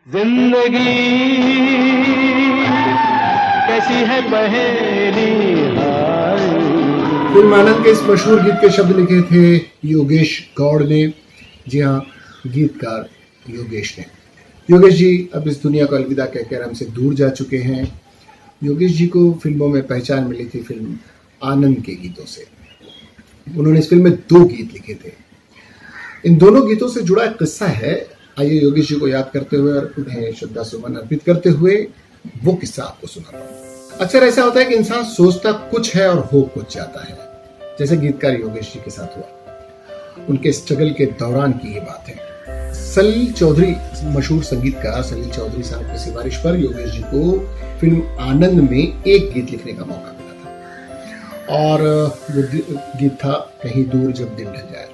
जिंदगी कैसी है पहेली हाय। फिल्म आनंद के इस मशहूर गीत के शब्द लिखे थे योगेश गौड़ ने। जी हाँ, गीतकार योगेश ने। योगेश जी अब इस दुनिया को अलविदा कहकर हमसे दूर जा चुके हैं। योगेश जी को फिल्मों में पहचान मिली थी फिल्म आनंद के गीतों से। उन्होंने इस फिल्म में 2 गीत लिखे थे। इन दोनों गीतों से जुड़ा एक किस्सा है। आइए योगेश जी को याद करते हुए और उन्हें श्रद्धा सुमन अर्पित करते हुए वो किस्सा आपको सुनाता हूँ। अक्सर ऐसा होता है कि इंसान सोचता कुछ है और हो कुछ जाता है, जैसे गीतकार योगेश जी के साथ हुआ। उनके स्ट्रगल के दौरान की ये बात है। सलील चौधरी, मशहूर संगीतकार सलील चौधरी साहब की सिफारिश पर योगेश जी को फिल्म आनंद में एक गीत लिखने का मौका मिला था और वो गीत था कहीं दूर जब दिन ढल जाए।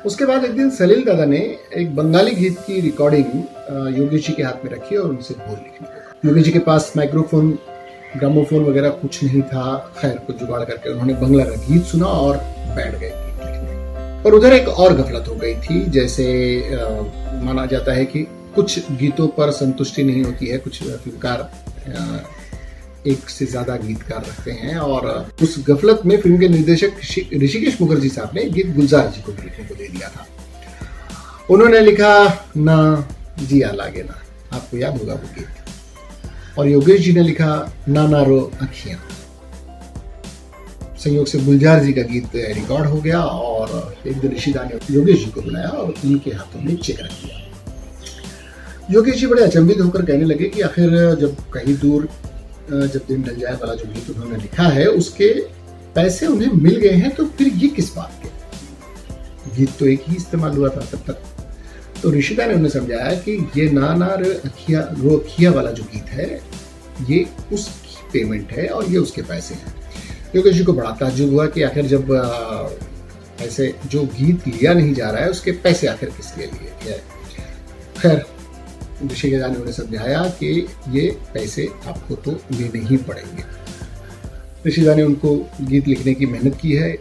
उसके बाद एक दिन सलील दादा ने एक बंगाली गीत की रिकॉर्डिंग योगेश जी के हाथ में रखी और उनसे बोल लिखने को। योगेश जी के पास माइक्रोफोन, ग्रामोफोन वगैरह कुछ नहीं था। खैर कुछ जुगाड़ करके उन्होंने बंगला का गीत सुना और बैठ गए गीत लिखने। और उधर एक और गफलत हो गई थी। जैसे माना जाता है कि कुछ गीतों पर संतुष्टि नहीं होती है, कुछ फिल्मकार एक से ज्यादा गीतकार रखते हैं और उस गफलत में फिल्म के निर्देशक ऋषिकेश मुखर्जी साहब ने गीत गुलजार जी को लिखने को दे दिया था। उन्होंने लिखा ना जिया लागे ना, आपको याद होगा वो गीत। और योगेश जी ने लिखा ना ना रो अखियां। संयोग से गुलजार जी का गीत रिकॉर्ड हो गया और एक दिन ऋषिदा ने योगेश जी को बुलाया और उनके हाथों में चेक रख दिया। योगेश जी बड़े अचंभित होकर कहने लगे कि आखिर जब कहीं दूर जब दिन ढल जाए वाला जो गीत उन्होंने लिखा है उसके पैसे उन्हें मिल गए हैं, तो फिर ये किस बात के? गीत तो एक ही इस्तेमाल हुआ था तब तक। तो ऋषिदा ने उन्हें समझाया कि ये ना ना रो अखिया वाला जो गीत है ये उसकी पेमेंट है और ये उसके पैसे हैं। योगेश जी को बड़ा ताज्जुब हुआ कि आखिर जब ऐसे जो गीत लिया नहीं जा रहा है उसके पैसे आखिर किस लिए लिए। खैर ऋषिकेश ने उन्हें समझाया कि ये पैसे आपको तो लेने ही पड़ेंगे। ऋषिदा ने उनको गीत लिखने की मेहनत की है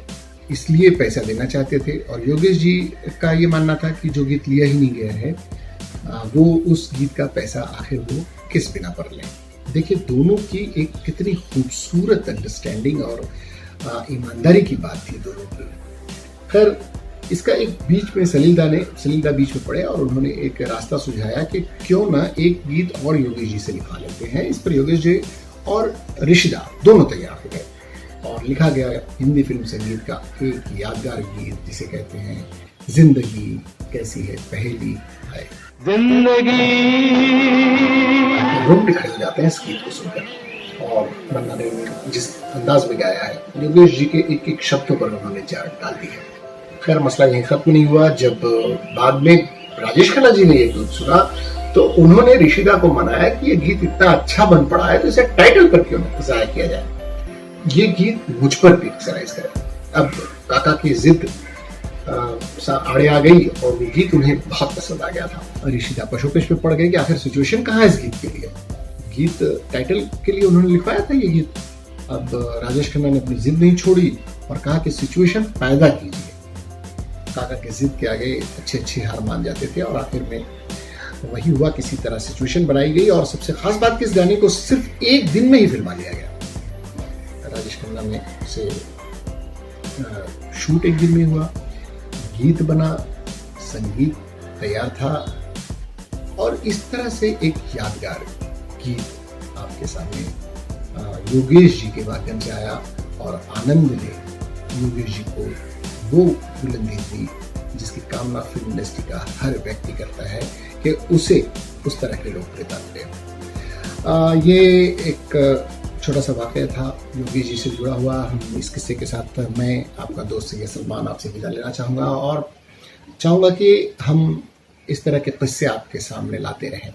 इसलिए पैसा देना चाहते थे और योगेश जी का ये मानना था कि जो गीत लिया ही नहीं गया है वो उस गीत का पैसा आखिर वो किस बिना पर लें। देखिए दोनों की एक कितनी खूबसूरत अंडरस्टैंडिंग और ईमानदारी की बात थी दोनों की। खैर इसका एक बीच में सलीलदा बीच में पड़े और उन्होंने एक रास्ता सुझाया कि क्यों ना एक गीत और योगेश जी से लिखा लेते हैं। इस पर योगेश जी और ऋषिदा दोनों तैयार हो गए और लिखा गया हिंदी फिल्म संगीत का एक यादगार गीत जिसे कहते हैं जिंदगी कैसी है पहेली है। जिंदगी रोंगटे खड़े हो जाते हैं इस गीत को सुनकर। और मन्ना ने जिस अंदाज में गाया है, योगेश जी के एक एक शब्दों पर उन्होंने जान डाल दी है। खैर मसला यहीं खत्म नहीं हुआ। जब बाद में राजेश खन्ना जी ने ये गीत सुना तो उन्होंने ऋषिदा को मनाया कि ये गीत इतना अच्छा बन पड़ा है तो इसे टाइटल पर क्यों नहीं जाया किया जाए, ये गीत मुझ पर पिक्चराइज करें। अब काका की जिद आड़े आ गई और वो गीत उन्हें बहुत पसंद आ गया था। ऋषिदा पशुपेश में पड़ गई कि आखिर सिचुएशन कहाँ है इस गीत के लिए। गीत टाइटल के लिए उन्होंने लिखवाया था ये गीत। अब राजेश खन्ना ने अपनी जिद नहीं छोड़ी और कहा कि सिचुएशन पैदा कीजिए। काका की जिद के आगे अच्छे हार मान जाते थे और आखिर में वही हुआ। किसी तरह सिचुएशन बनाई गई और सबसे खास बात कि इस गाने को सिर्फ एक दिन में ही फिल्मा लिया गया। राजेश खन्ना ने उसे शूट एक दिन में हुआ, गीत बना, संगीत तैयार था और इस तरह से एक यादगार गीत आपके सामने योगेश जी के माध्यम से आया और आनंद ने योगेश जी को वो बुलंदी दी जिसकी कामना फिल्म इंडस्ट्री का हर व्यक्ति करता है कि उसे उस तरह के लोकप्रियता मिले। ये एक छोटा सा वाकया था योगेश जी से जुड़ा हुआ। हम इस किस्से के साथ मैं आपका दोस्त सैयद सलमान आपसे विदा लेना चाहूँगा और चाहूँगा कि हम इस तरह के किस्से आपके सामने लाते रहें।